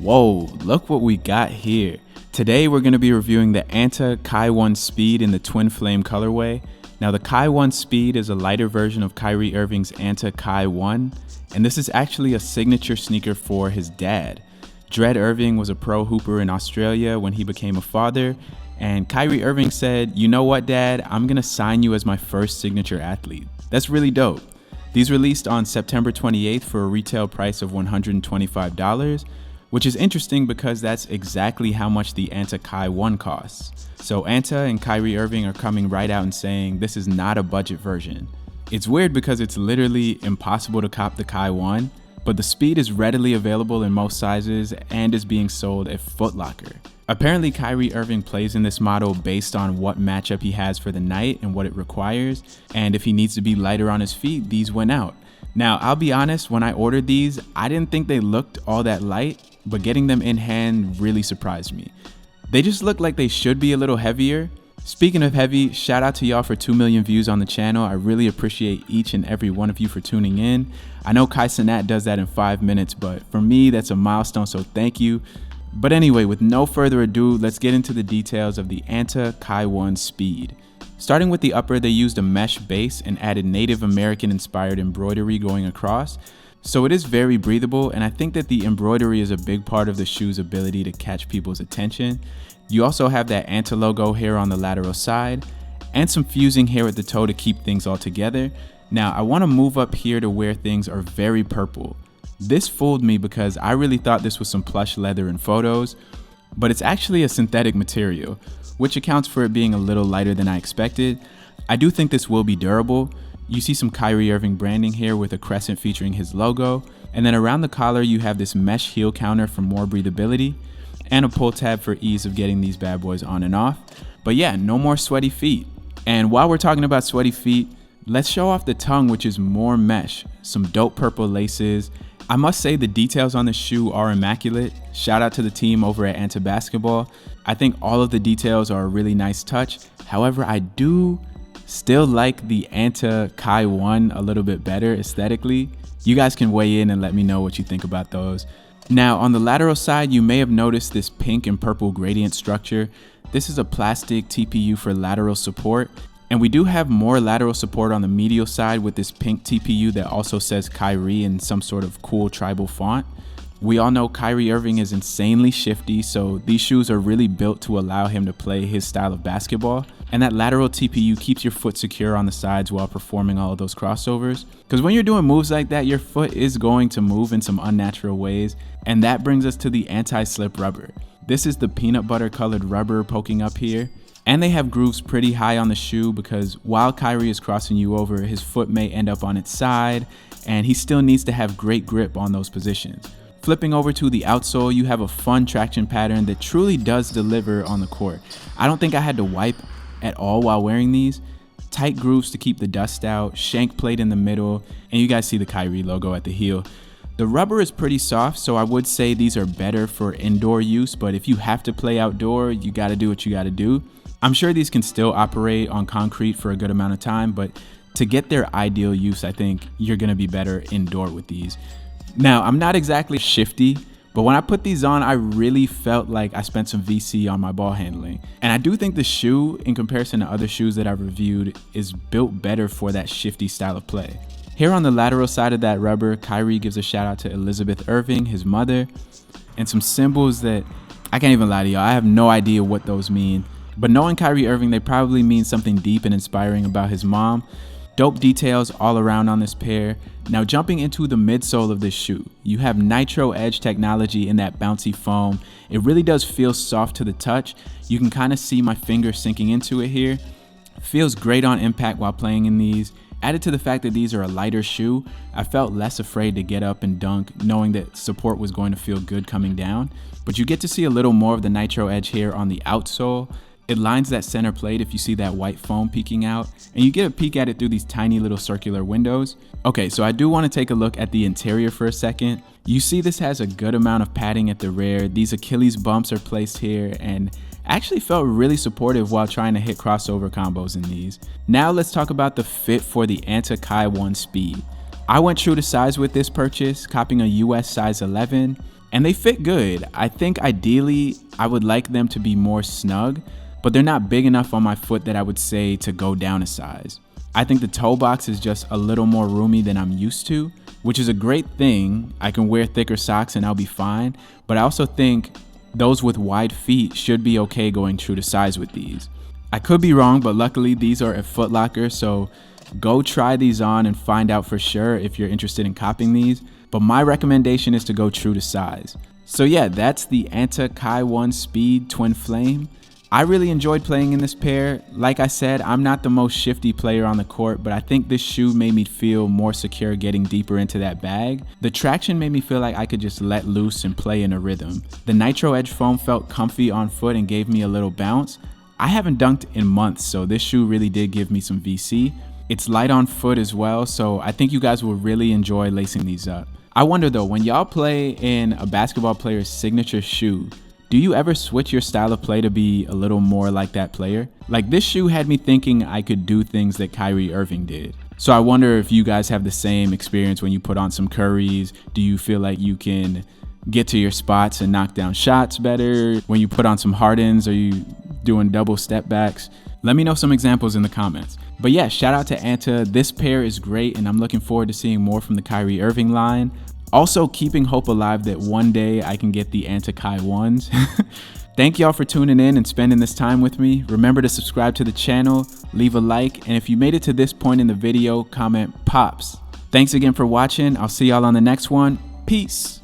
Whoa, look what we got here. Today we're going to be reviewing the Anta Kai 1 Speed in the Twin Flame colorway. Now the Kai 1 Speed is a lighter version of Kyrie Irving's Anta Kai 1, and this is actually a signature sneaker for his dad. Dred Irving was a pro hooper in Australia when he became a father, and Kyrie Irving said, "You know what, Dad, I'm going to sign you as my first signature athlete." That's really dope. These released on September 28th for a retail price of $125, which is interesting because that's exactly how much the Anta Kai 1 costs. So Anta and Kyrie Irving are coming right out and saying this is not a budget version. It's weird because it's literally impossible to cop the Kai 1, but the Speed is readily available in most sizes and is being sold at Foot Locker. Apparently Kyrie Irving plays in this model based on what matchup he has for the night and what it requires, and if he needs to be lighter on his feet, these went out. Now, I'll be honest, when I ordered these, I didn't think they looked all that light, but getting them in hand really surprised me. They just look like they should be a little heavier. Speaking of heavy, shout out to y'all for 2 million views on the channel. I really appreciate each and every one of you for tuning in. I know Kai Cenat does that in 5 minutes, but for me, that's a milestone, so thank you. But anyway, with no further ado, let's get into the details of the Anta Kai 1 Speed. Starting with the upper, they used a mesh base and added Native American inspired embroidery going across. So it is very breathable, and I think that the embroidery is a big part of the shoe's ability to catch people's attention. You also have that Anta logo here on the lateral side, and some fusing here at the toe to keep things all together. Now I want to move up here to where things are very purple. This fooled me because I really thought this was some plush leather in photos, but it's actually a synthetic material, which accounts for it being a little lighter than I expected. I do think this will be durable. You see some Kyrie Irving branding here with a crescent featuring his logo, and then around the collar you have this mesh heel counter for more breathability, and a pull tab for ease of getting these bad boys on and off. But yeah, no more sweaty feet. And while we're talking about sweaty feet, let's show off the tongue, which is more mesh, some dope purple laces. I must say the details on the shoe are immaculate. Shout out to the team over at Anta Basketball. I think all of the details are a really nice touch. However, I do still like the Anta Kai 1 a little bit better aesthetically. You guys can weigh in and let me know what you think about those. Now on the lateral side, you may have noticed this pink and purple gradient structure. This is a plastic TPU for lateral support. And we do have more lateral support on the medial side with this pink TPU that also says Kyrie in some sort of cool tribal font. We all know Kyrie Irving is insanely shifty, so these shoes are really built to allow him to play his style of basketball. And that lateral TPU keeps your foot secure on the sides while performing all of those crossovers. Because when you're doing moves like that, your foot is going to move in some unnatural ways. And that brings us to the anti-slip rubber. This is the peanut butter colored rubber poking up here. And they have grooves pretty high on the shoe because while Kyrie is crossing you over, his foot may end up on its side, and he still needs to have great grip on those positions. Flipping over to the outsole, you have a fun traction pattern that truly does deliver on the court. I don't think I had to wipe at all while wearing these. Tight grooves to keep the dust out, shank plate in the middle, and you guys see the Kyrie logo at the heel. The rubber is pretty soft, so I would say these are better for indoor use, but if you have to play outdoor, you gotta do what you gotta do. I'm sure these can still operate on concrete for a good amount of time, but to get their ideal use, I think you're gonna be better indoor with these. Now, I'm not exactly shifty, but when I put these on, I really felt like I spent some VC on my ball handling. And I do think the shoe, in comparison to other shoes that I've reviewed, is built better for that shifty style of play. Here on the lateral side of that rubber, Kyrie gives a shout out to Elizabeth Irving, his mother, and some symbols that I can't even lie to y'all, I have no idea what those mean. But knowing Kyrie Irving, they probably mean something deep and inspiring about his mom. Dope details all around on this pair. Now jumping into the midsole of this shoe, you have Nitroedge technology in that bouncy foam. It really does feel soft to the touch. You can kind of see my finger sinking into it here. Feels great on impact while playing in these. Added to the fact that these are a lighter shoe, I felt less afraid to get up and dunk, knowing that support was going to feel good coming down. But you get to see a little more of the Nitroedge here on the outsole. It lines that center plate if you see that white foam peeking out, and you get a peek at it through these tiny little circular windows. Okay, so I do want to take a look at the interior for a second. You see this has a good amount of padding at the rear. These Achilles bumps are placed here and actually felt really supportive while trying to hit crossover combos in these. Now let's talk about the fit for the Anta Kai 1 Speed. I went true to size with this purchase, copying a US size 11. and they fit good. I think ideally I would like them to be more snug, but they're not big enough on my foot that I would say to go down a size. I think the toe box is just a little more roomy than I'm used to, which is a great thing. I can wear thicker socks and I'll be fine, but I also think those with wide feet should be okay going true to size with these. I could be wrong, but luckily these are at Foot Locker, so go try these on and find out for sure if you're interested in copying these, but my recommendation is to go true to size. So yeah, that's the Anta Kai 1 Speed Twin Flame. I really enjoyed playing in this pair. Like I said, I'm not the most shifty player on the court, but I think this shoe made me feel more secure getting deeper into that bag. The traction made me feel like I could just let loose and play in a rhythm. The Nitroedge Foam felt comfy on foot and gave me a little bounce. I haven't dunked in months, so this shoe really did give me some VC. It's light on foot as well, so I think you guys will really enjoy lacing these up. I wonder though, when y'all play in a basketball player's signature shoe, do you ever switch your style of play to be a little more like that player? Like, this shoe had me thinking I could do things that Kyrie Irving did. So I wonder if you guys have the same experience when you put on some Currys. Do you feel like you can get to your spots and knock down shots better? When you put on some Hardens, are you doing double step backs? Let me know some examples in the comments. But yeah, shout out to Anta. This pair is great and I'm looking forward to seeing more from the Kyrie Irving line. Also keeping hope alive that one day I can get the Anta Kai 1s. Thank y'all for tuning in and spending this time with me. Remember to subscribe to the channel, leave a like, and if you made it to this point in the video, comment POPS. Thanks again for watching. I'll see y'all on the next one. Peace.